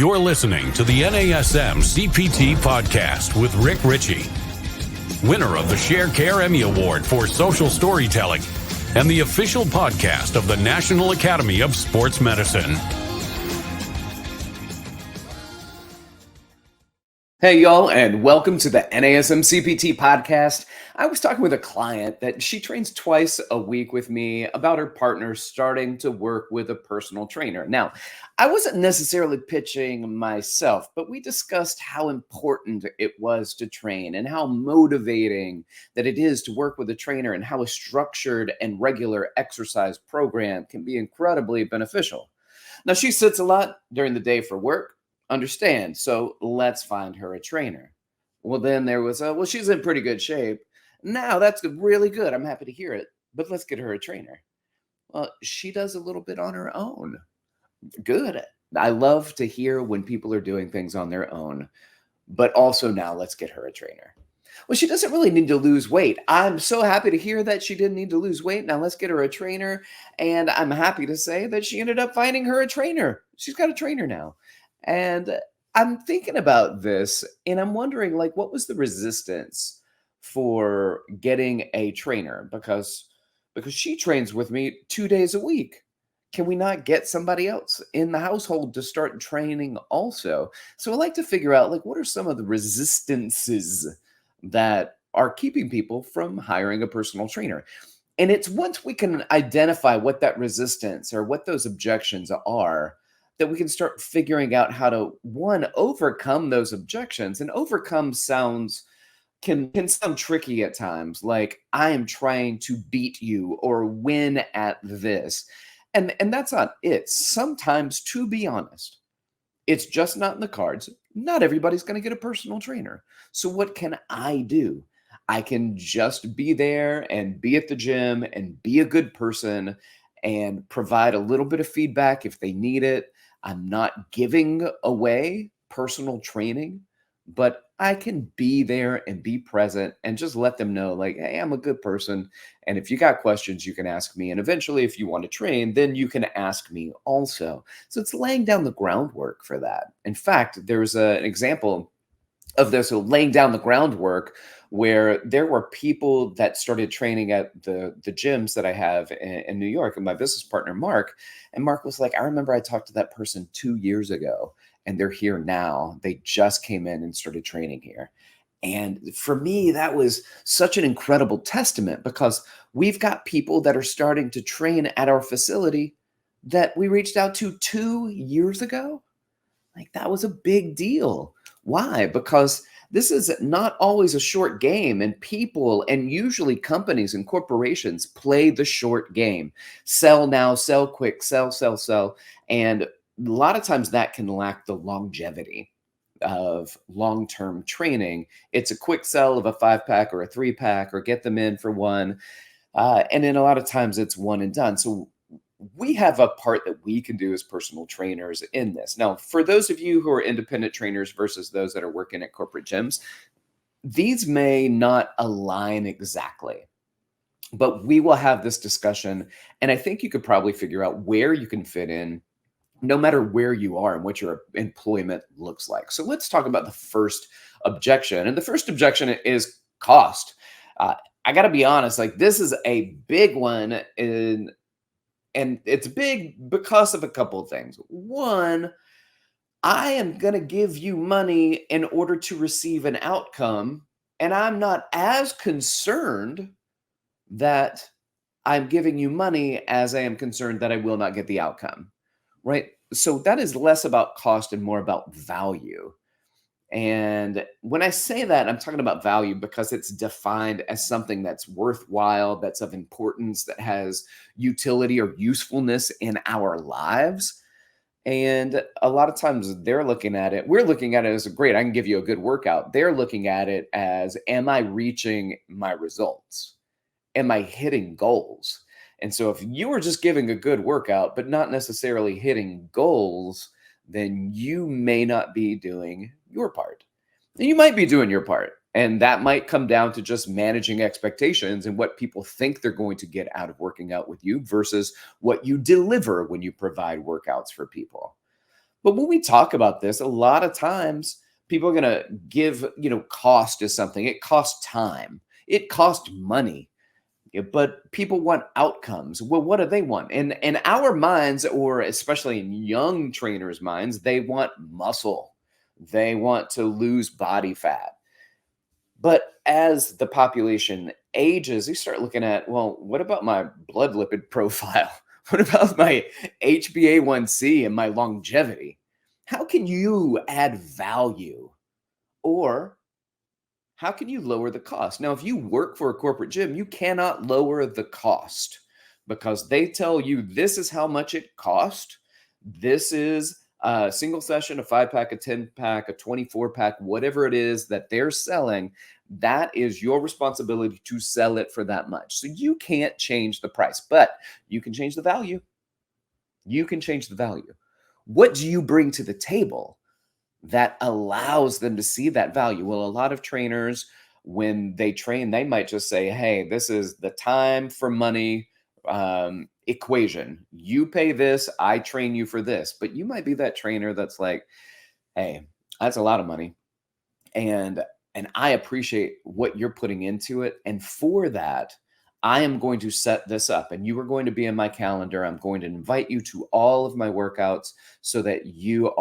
You're listening to the NASM-CPT Podcast with Richey, winner of the Share Care Emmy Award for Social Storytelling and the official podcast of the National Academy of Sports Medicine. Hey, y'all, and welcome to the NASM-CPT Podcast. I was talking with a client that she trains twice a week with me about her partner starting to work with a personal trainer. Now, I wasn't necessarily pitching myself, but we discussed how important it was to train and how motivating that it is to work with a trainer and how a structured and regular exercise program can be incredibly beneficial. Now, she sits a lot during the day for work. Understand. So let's find her a trainer. Well, then there was she's in pretty good shape. Now that's really good. I'm happy to hear it, but let's get her a trainer. Well, she does a little bit on her own. Good. I love to hear when people are doing things on their own, but also now let's get her a trainer. Well, she doesn't really need to lose weight. I'm so happy to hear that she didn't need to lose weight. Now let's get her a trainer. And I'm happy to say that she ended up finding her a trainer. She's got a trainer now. And I'm thinking about this and I'm wondering, what was the resistance for getting a trainer? Because she trains with me 2 days a week. Can we not get somebody else in the household to start training also? So I like to figure out, what are some of the resistances that are keeping people from hiring a personal trainer? And it's once we can identify what that resistance or what those objections are, that we can start figuring out how to, one, overcome those objections. And overcome can sound tricky at times, like I am trying to beat you or win at this. And that's not it. Sometimes, to be honest, it's just not in the cards. Not everybody's going to get a personal trainer. So what can I do? I can just be there and be at the gym and be a good person and provide a little bit of feedback if they need it. I'm not giving away personal training, but I can be there and be present and just let them know, hey, I'm a good person. And if you got questions, you can ask me. And eventually, if you want to train, then you can ask me also. So it's laying down the groundwork for that. In fact, there's an example of this, laying down the groundwork, where there were people that started training at the gyms that I have in New York, and my business partner, Mark. And Mark was like, I remember I talked to that person 2 years ago and they're here now. They just came in and started training here. And for me, that was such an incredible testament, because we've got people that are starting to train at our facility that we reached out to 2 years ago. That was a big deal. Why? Because this is not always a short game, and people and usually companies and corporations play the short game. Sell now, sell quick, sell. And a lot of times that can lack the longevity of long-term training. It's a quick sell of a 5-pack or a 3-pack, or get them in for one. And then a lot of times it's one and done. So we have a part that we can do as personal trainers in this. Now, for those of you who are independent trainers versus those that are working at corporate gyms, these may not align exactly, but we will have this discussion. And I think you could probably figure out where you can fit in, no matter where you are and what your employment looks like. So let's talk about the first objection. And the first objection is cost. I got to be honest, this is a big one and it's big because of a couple of things. One, I am going to give you money in order to receive an outcome, and I'm not as concerned that I'm giving you money as I am concerned that I will not get the outcome, right? So that is less about cost and more about value. And when I say that, I'm talking about value because it's defined as something that's worthwhile, that's of importance, that has utility or usefulness in our lives. And a lot of times we're looking at it as great, I can give you a good workout. They're looking at it as, am I reaching my results? Am I hitting goals? And so if you are just giving a good workout, but not necessarily hitting goals, then you may not be doing your part. And you might be doing your part. And that might come down to just managing expectations and what people think they're going to get out of working out with you versus what you deliver when you provide workouts for people. But when we talk about this, a lot of times people are going to give, cost to something. It costs time. It costs money. Yeah, but people want outcomes. Well, what do they want? In our minds, or especially in young trainers' minds, they want muscle. They want to lose body fat. But as the population ages, you start looking at, well, what about my blood lipid profile? What about my HbA1c and my longevity? How can you add value? Or how can you lower the cost? Now, if you work for a corporate gym, you cannot lower the cost because they tell you this is how much it cost. This is a single session, a 5-pack, a 10-pack, a 24-pack, whatever it is that they're selling. That is your responsibility to sell it for that much. So you can't change the price, but you can change the value. You can change the value. What do you bring to the table that allows them to see that value? Well, a lot of trainers, when they train, they might just say, hey, this is the time for money equation. You pay this, I train you for this. But you might be that trainer that's like, hey, that's a lot of money. And I appreciate what you're putting into it. And for that, I am going to set this up and you are going to be in my calendar. I'm going to invite you to all of my workouts so that you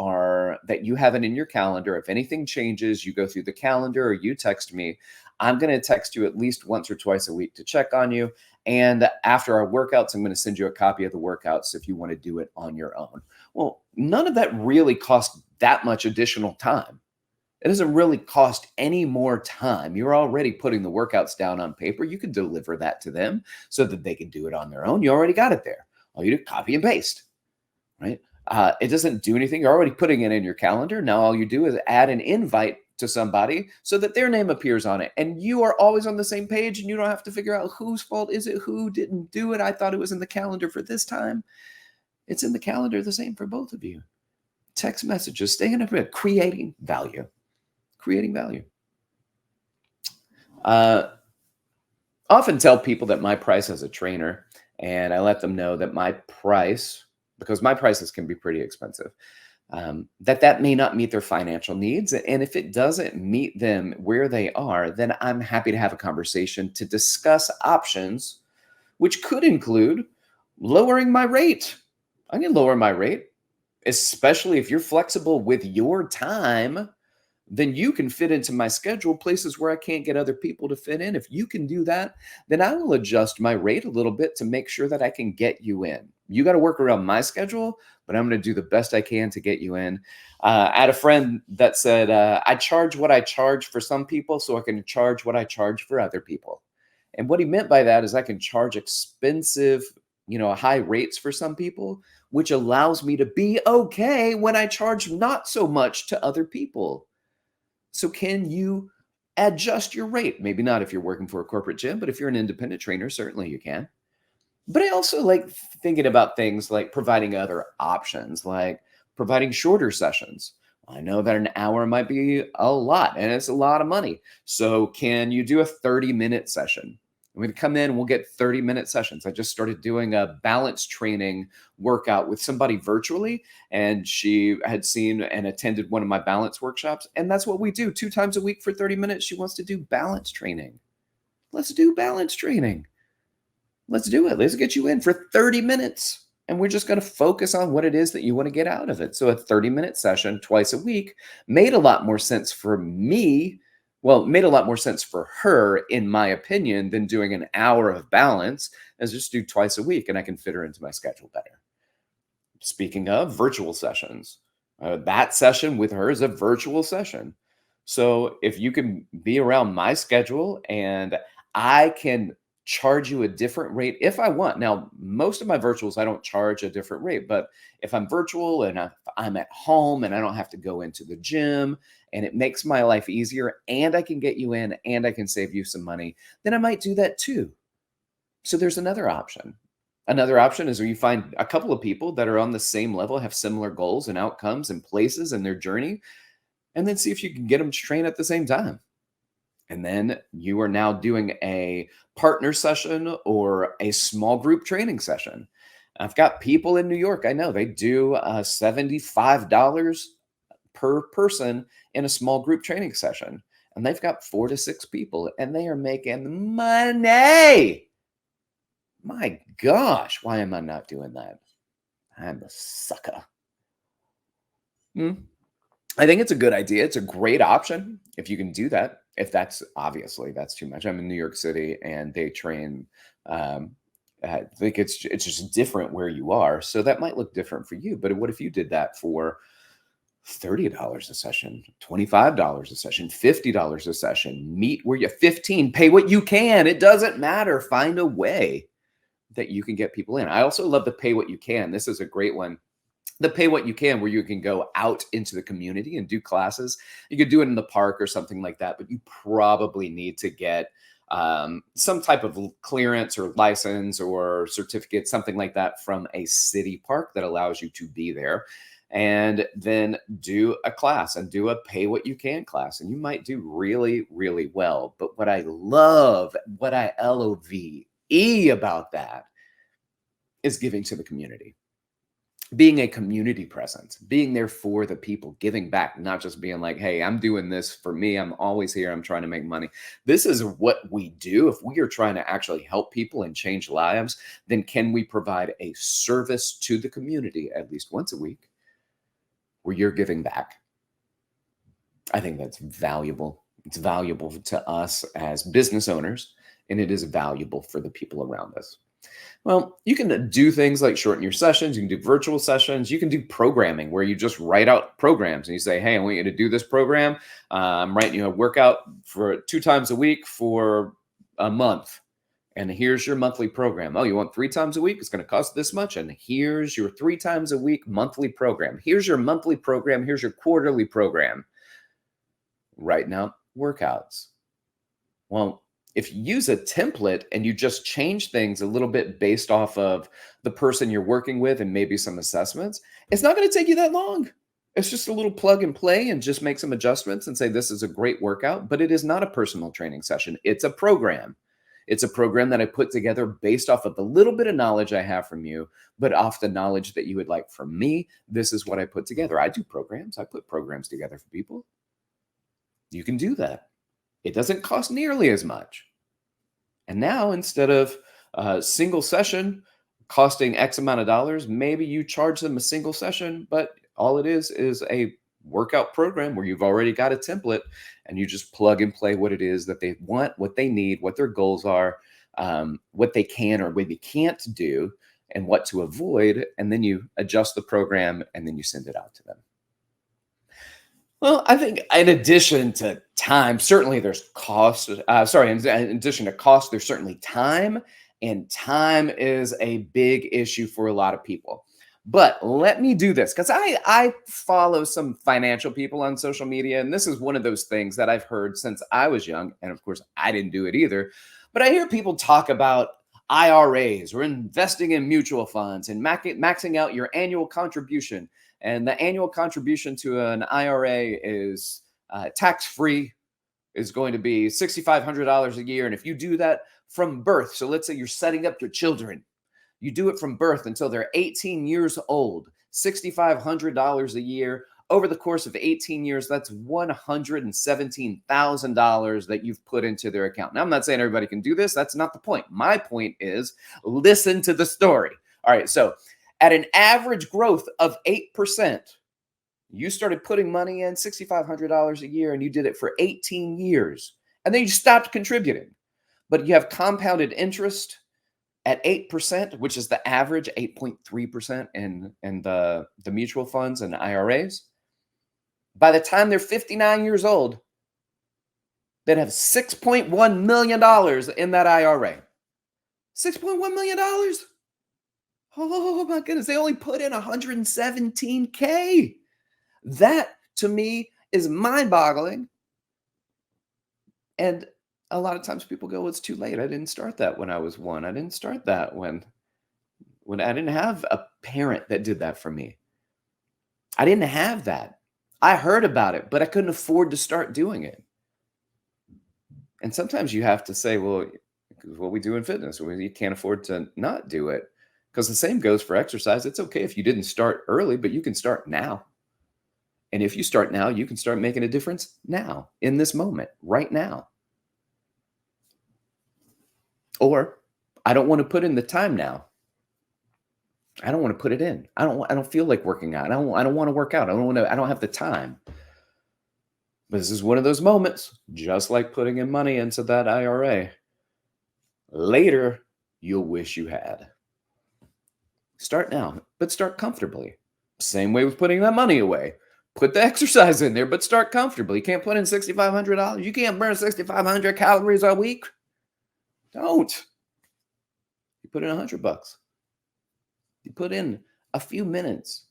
have it in your calendar. If anything changes, you go through the calendar or you text me. I'm going to text you at least once or twice a week to check on you. And after our workouts, I'm going to send you a copy of the workouts if you want to do it on your own. Well, none of that really costs that much additional time. It doesn't really cost any more time. You're already putting the workouts down on paper. You can deliver that to them so that they can do it on their own. You already got it there. All you do, copy and paste, right? It doesn't do anything. You're already putting it in your calendar. Now all you do is add an invite to somebody so that their name appears on it. And you are always on the same page and you don't have to figure out whose fault is it, who didn't do it. I thought it was in the calendar for this time. It's in the calendar the same for both of you. Text messages, staying up with creating value. Creating value. Often tell people that my price as a trainer, and I let them know that my price, because my prices can be pretty expensive, that may not meet their financial needs. And if it doesn't meet them where they are, then I'm happy to have a conversation to discuss options, which could include lowering my rate. I can lower my rate, especially if you're flexible with your time. Then you can fit into my schedule places where I can't get other people to fit in. If you can do that, then I will adjust my rate a little bit to make sure that I can get you in. You got to work around my schedule, but I'm going to do the best I can to get you in. I had a friend that said, I charge what I charge for some people so I can charge what I charge for other people. And what he meant by that is I can charge expensive, high rates for some people, which allows me to be okay when I charge not so much to other people. So can you adjust your rate? Maybe not if you're working for a corporate gym, but if you're an independent trainer, certainly you can. But I also like thinking about things like providing other options, like providing shorter sessions. I know that an hour might be a lot and it's a lot of money. So can you do a 30-minute session? I'm going to come in and we'll get 30-minute sessions. I just started doing a balance training workout with somebody virtually, and she had seen and attended one of my balance workshops. And that's what we do 2 times a week for 30 minutes. She wants to do balance training. Let's do balance training. Let's do it. Let's get you in for 30 minutes. And we're just going to focus on what it is that you want to get out of it. So a 30-minute session twice a week made a lot more sense for me. Well, it made a lot more sense for her, in my opinion, than doing an hour of balance, as just do twice a week, and I can fit her into my schedule better. Speaking of virtual sessions, that session with her is a virtual session. So if you can be around my schedule and I can charge you a different rate if I want. Now, most of my virtuals, I don't charge a different rate, but if I'm virtual and I'm at home and I don't have to go into the gym and it makes my life easier and I can get you in and I can save you some money, then I might do that too. So there's another option. Another option is where you find a couple of people that are on the same level, have similar goals and outcomes and places in their journey, and then see if you can get them to train at the same time. And then you are now doing a partner session or a small group training session. I've got people in New York, I know they do $75 per person in a small group training session. And they've got 4 to 6 people and they are making money. My gosh, why am I not doing that? I'm a sucker. I think it's a good idea. It's a great option if you can do that. If that's obviously that's too much. I'm in New York City and they train. I think it's just different where you are, so that might look different for you. But what if you did that for $30 a session, $25 a session, $50 a session? Meet where you 15. Pay what you can. It doesn't matter. Find a way that you can get people in. I also love the pay what you can. This is a great one. The pay what you can, where you can go out into the community and do classes. You could do it in the park or something like that, but you probably need to get some type of clearance or license or certificate, something like that from a city park that allows you to be there. And then do a class and do a pay what you can class. And you might do really, really well. But what I love, what I LOVE about that is giving to the community. Being a community presence, being there for the people, giving back, not just being like, hey, I'm doing this for me. I'm always here. I'm trying to make money. This is what we do. If we are trying to actually help people and change lives, then can we provide a service to the community at least once a week where you're giving back? I think that's valuable. It's valuable to us as business owners, and it is valuable for the people around us. Well, you can do things like shorten your sessions. You can do virtual sessions. You can do programming where you just write out programs and you say, hey, I want you to do this program. I'm writing you a workout for 2 times a week for a month. And here's your monthly program. Oh, you want 3 times a week? It's going to cost this much. And here's your 3 times a week monthly program. Here's your monthly program. Here's your quarterly program. Writing out workouts. Well, if you use a template and you just change things a little bit based off of the person you're working with and maybe some assessments, it's not going to take you that long. It's just a little plug and play and just make some adjustments and say, this is a great workout, but it is not a personal training session. It's a program. It's a program that I put together based off of the little bit of knowledge I have from you, but off the knowledge that you would like from me. This is what I put together. I do programs. I put programs together for people. You can do that. It doesn't cost nearly as much. And now, instead of a single session costing X amount of dollars, maybe you charge them a single session, but all it is a workout program where you've already got a template and you just plug and play what it is that they want, what they need, what their goals are, what they can or what they can't do, and what to avoid. And then you adjust the program and then you send it out to them. Well, I think in addition to time, certainly there's cost. In addition to cost, there's certainly time. And time is a big issue for a lot of people. But let me do this because I follow some financial people on social media. And this is one of those things that I've heard since I was young. And of course, I didn't do it either. But I hear people talk about IRAs or investing in mutual funds and maxing out your annual contribution. And the annual contribution to an IRA is tax-free, is going to be $6,500 a year. And if you do that from birth, so let's say you're setting up your children, you do it from birth until they're 18 years old, $6,500 a year. Over the course of 18 years, that's $117,000 that you've put into their account. Now, I'm not saying everybody can do this. That's not the point. My point is listen to the story. All right, so at an average growth of 8%, you started putting money in $6,500 a year and you did it for 18 years. And then you stopped contributing. But you have compounded interest at 8%, which is the average, 8.3% in the mutual funds and IRAs. By the time they're 59 years old, they'd have $6.1 million in that IRA. $6.1 million? Oh my goodness, they only put in $117K. That to me is mind-boggling. And a lot of times people go, well, it's too late. I didn't start that when I was 1. I didn't start that when I didn't have a parent that did that for me. I didn't have that. I heard about it, but I couldn't afford to start doing it. And sometimes you have to say, well, because what we do in fitness, you can't afford to not do it. Because the same goes for exercise. It's okay if you didn't start early, but you can start now. And if you start now, you can start making a difference now, in this moment, right now. Or I don't want to put in the time now. I don't want to put it in. I don't feel like working out. I don't want to work out. I don't have the time. But this is one of those moments, just like putting in money into that IRA. Later, you'll wish you had. Start now, but start comfortably. Same way with putting that money away. Put the exercise in there, but start comfortably. You can't put in $6,500. You can't burn 6,500 calories a week. Don't. You put in $100. You put in a few minutes.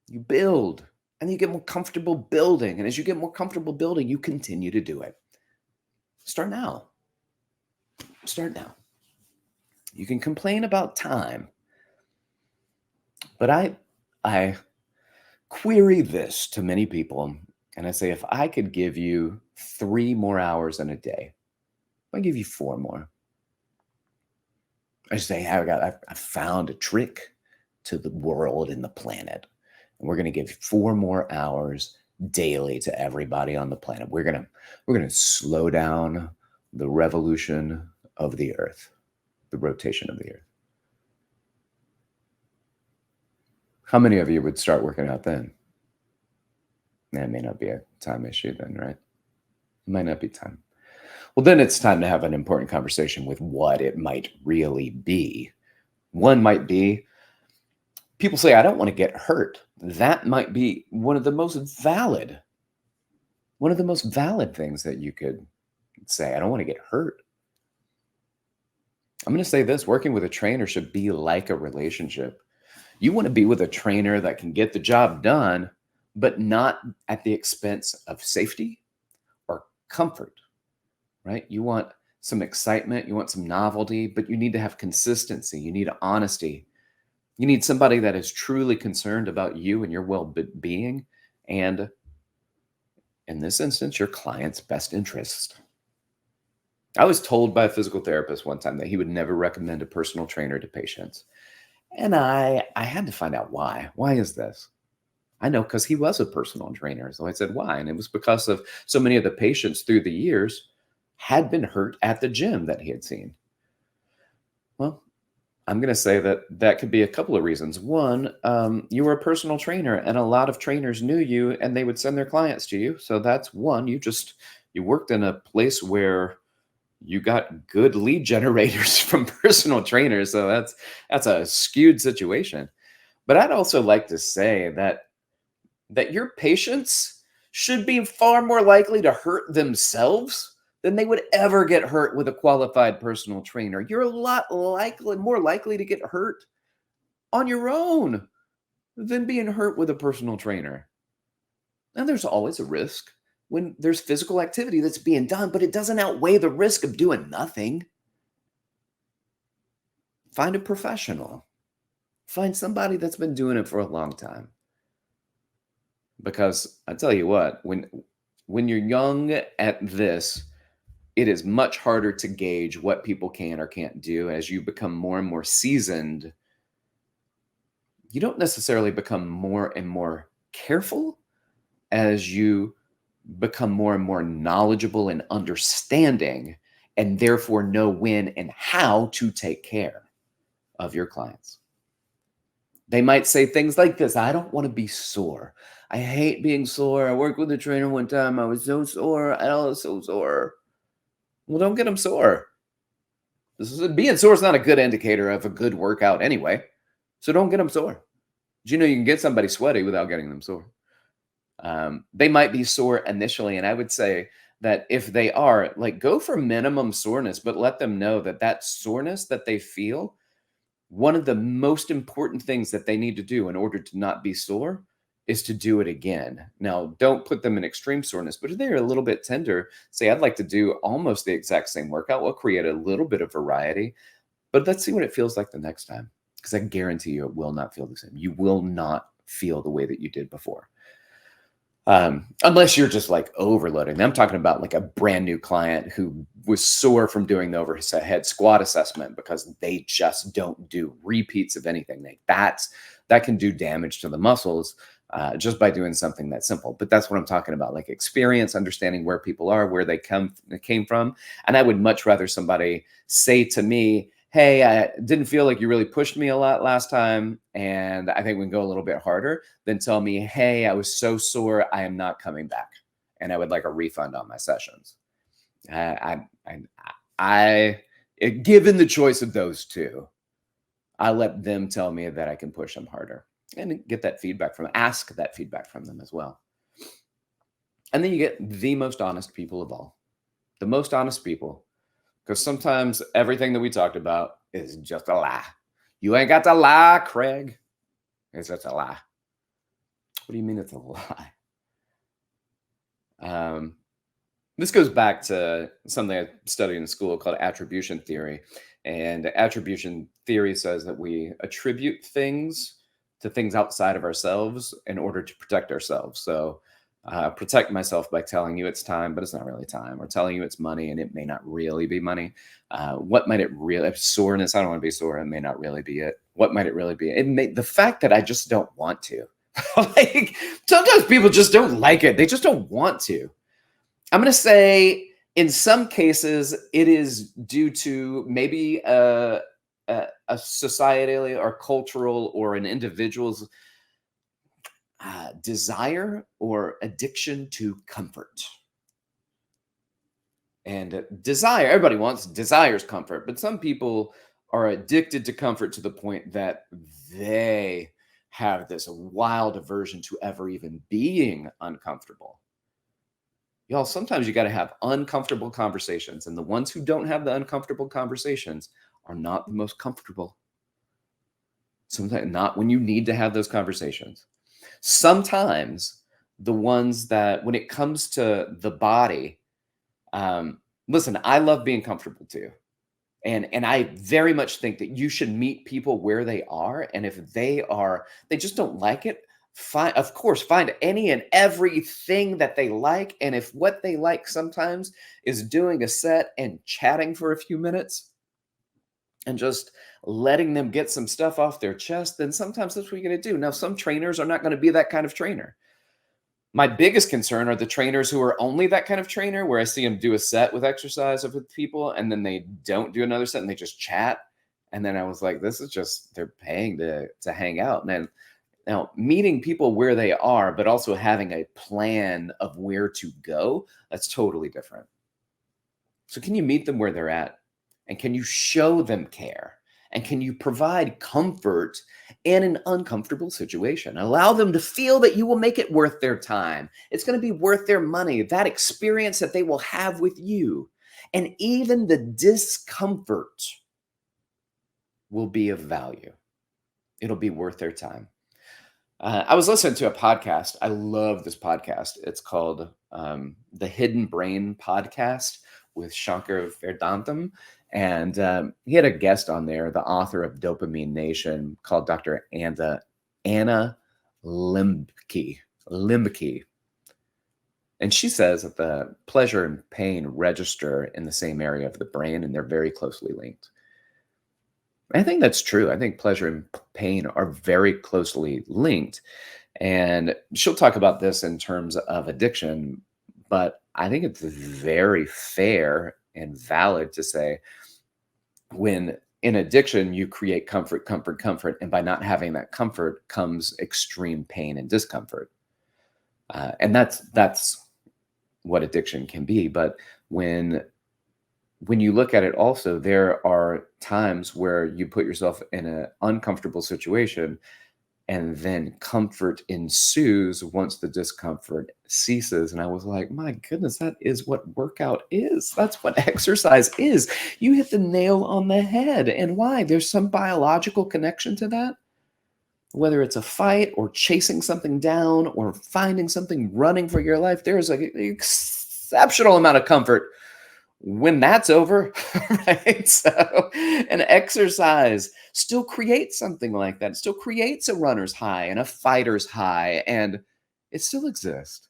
You build, and you get more comfortable building. And as you get more comfortable building, you continue to do it. Start now. Start now. You can complain about time, but I query this to many people, and I say, if I could give you 3 more hours in a day, I'll give you 4 more. I say, I found a trick to the world and the planet, and we're going to give 4 more hours daily to everybody on the planet. We're going to slow down the revolution of the earth, the rotation of the earth. How many of you would start working out then? That may not be a time issue then, right? It might not be time. Well, then it's time to have an important conversation with what it might really be. One might be, people say, I don't want to get hurt. That might be one of the most valid things that you could say. I don't want to get hurt. I'm going to say this, working with a trainer should be like a relationship. You want to be with a trainer that can get the job done, but not at the expense of safety or comfort, right? You want some excitement, you want some novelty, but you need to have consistency. You need honesty. You need somebody that is truly concerned about you and your well-being, and in this instance, your client's best interest. I was told by a physical therapist one time that he would never recommend a personal trainer to patients. And I had to find out why. Why is this? I know, because he was a personal trainer. So I said, why? And it was because of so many of the patients through the years had been hurt at the gym that he had seen. Well, I'm going to say that could be a couple of reasons. One, you were a personal trainer and a lot of trainers knew you and they would send their clients to you. So that's one. You worked in a place where you got good lead generators from personal trainers. So that's a skewed situation. But I'd also like to say that your patients should be far more likely to hurt themselves than they would ever get hurt with a qualified personal trainer. You're a lot more likely to get hurt on your own than being hurt with a personal trainer. And there's always a risk when there's physical activity that's being done, but it doesn't outweigh the risk of doing nothing. Find a professional. Find somebody that's been doing it for a long time. Because I tell you what, when you're young at this, it is much harder to gauge what people can or can't do. As you become more and more seasoned, you don't necessarily become more and more careful as you become more and more knowledgeable and understanding, and therefore know when and how to take care of your clients. They might say things like this: I don't want to be sore. I hate being sore. I worked with a trainer one time. I was so sore. I was so sore. Well, don't get them sore. Being sore is not a good indicator of a good workout anyway. So don't get them sore. Did you know you can get somebody sweaty without getting them sore? They might be sore initially. And I would say that if they are, go for minimum soreness, but let them know that soreness that they feel, one of the most important things that they need to do in order to not be sore is to do it again. Now, don't put them in extreme soreness, but if they're a little bit tender, say, I'd like to do almost the exact same workout. We'll create a little bit of variety, but let's see what it feels like the next time. Because I guarantee you it will not feel the same. You will not feel the way that you did before. Unless you're just like overloading. I'm talking about like a brand new client who was sore from doing the overhead squat assessment because they just don't do repeats of anything. That can do damage to the muscles just by doing something that simple. But that's what I'm talking about, like experience, understanding where people are, where they came from. And I would much rather somebody say to me, hey, I didn't feel like you really pushed me a lot last time, and I think we can go a little bit harder, than tell me, hey, I was so sore, I am not coming back, and I would like a refund on my sessions. Given the choice of those two, I let them tell me that I can push them harder and get that feedback ask that feedback from them as well. And then you get the most honest people of all, the most honest people. Because sometimes everything that we talked about is just a lie. You ain't got to lie, Craig. It's just a lie. What do you mean it's a lie? This goes back to something I studied in school called attribution theory. And attribution theory says that we attribute things to things outside of ourselves in order to protect ourselves. So protect myself by telling you it's time, but it's not really time, or telling you it's money and it may not really be money. What might it really, if soreness, I don't want to be sore, it may not really be it. What might it really be? The fact that I just don't want to. Like sometimes people just don't like it. They just don't want to. I'm going to say in some cases it is due to maybe a societally or cultural or an individual's desire or addiction to comfort. And desire, everybody desires comfort, but some people are addicted to comfort to the point that they have this wild aversion to ever even being uncomfortable. Y'all, sometimes you got to have uncomfortable conversations, and the ones who don't have the uncomfortable conversations are not the most comfortable. Sometimes not when you need to have those conversations. Sometimes the ones that, when it comes to the body, listen, I love being comfortable too. And I very much think that you should meet people where they are. And if they just don't like it, of course, find any and everything that they like. And if what they like sometimes is doing a set and chatting for a few minutes and just letting them get some stuff off their chest, then sometimes that's what you're going to do. Now, some trainers are not going to be that kind of trainer. My biggest concern are the trainers who are only that kind of trainer, where I see them do a set with exercise with people and then they don't do another set and they just chat. And then I was like, this is just, they're paying to hang out. And then now meeting people where they are, but also having a plan of where to go, that's totally different. So can you meet them where they're at? And can you show them care? And can you provide comfort in an uncomfortable situation? Allow them to feel that you will make it worth their time. It's going to be worth their money, that experience that they will have with you. And even the discomfort will be of value. It'll be worth their time. I was listening to a podcast. I love this podcast. It's called The Hidden Brain Podcast with Shankar Vedantam. And he had a guest on there, the author of Dopamine Nation, called Dr. Anna Lembke. And she says that the pleasure and pain register in the same area of the brain, and they're very closely linked. I think that's true. I think pleasure and pain are very closely linked. And she'll talk about this in terms of addiction, but I think it's very fair and valid to say, when in addiction, you create comfort, and by not having that comfort comes extreme pain and discomfort. And that's what addiction can be. But when you look at it also, there are times where you put yourself in an uncomfortable situation and then comfort ensues once the discomfort ceases. And I was like, my goodness, that is what workout is. That's what exercise is. You hit the nail on the head. And why? There's some biological connection to that. Whether it's a fight or chasing something down or finding something, running for your life, there's an exceptional amount of comfort when that's over, right? So an exercise still creates something like that. It still creates a runner's high and a fighter's high, and it still exists.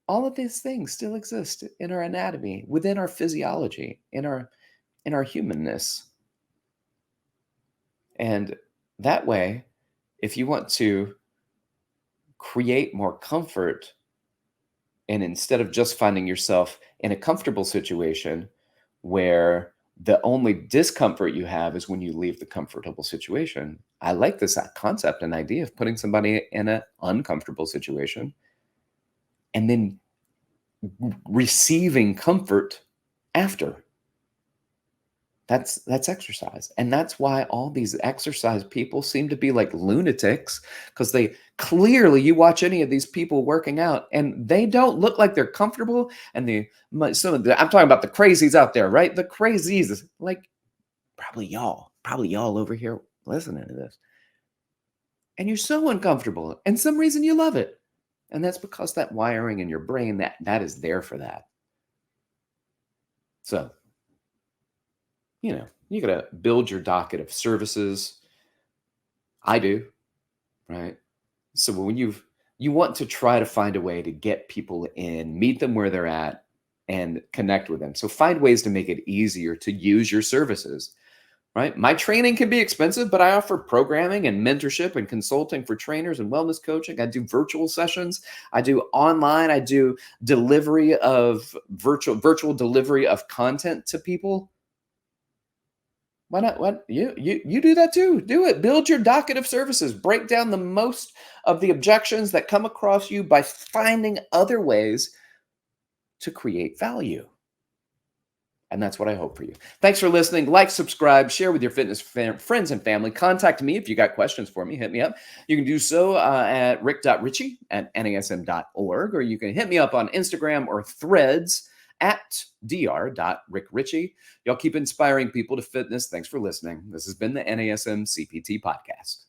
all of these things still exist in our anatomy, within our physiology, in our humanness. And that way, if you want to create more comfort, and instead of just finding yourself in a comfortable situation where the only discomfort you have is when you leave the comfortable situation, I like this concept and idea of putting somebody in an uncomfortable situation and then receiving comfort after. That's exercise. And that's why all these exercise people seem to be like lunatics, because they clearly, you watch any of these people working out and they don't look like they're comfortable. And I'm talking about the crazies out there, right? The crazies, like probably y'all over here listening to this. And you're so uncomfortable. And some reason you love it. And that's because that wiring in your brain, that is there for that. So, you got to build your docket of services. I do, right? So when you want to try to find a way to get people in, meet them where they're at, and connect with them. So find ways to make it easier to use your services, right? My training can be expensive, but I offer programming and mentorship and consulting for trainers and wellness coaching. I do virtual sessions. I do online. I do delivery of virtual delivery of content to people. Why not? What you do that too? Do it. Build your docket of services. Break down the most of the objections that come across you by finding other ways to create value. And that's what I hope for you. Thanks for listening. Like, subscribe, share with your fitness friends and family. Contact me if you got questions for me. Hit me up. You can do so at rick.richey@nasm.org, or you can hit me up on Instagram or Threads at dr.rickrichey. Y'all keep inspiring people to fitness. Thanks for listening. This has been the NASM-CPT Podcast.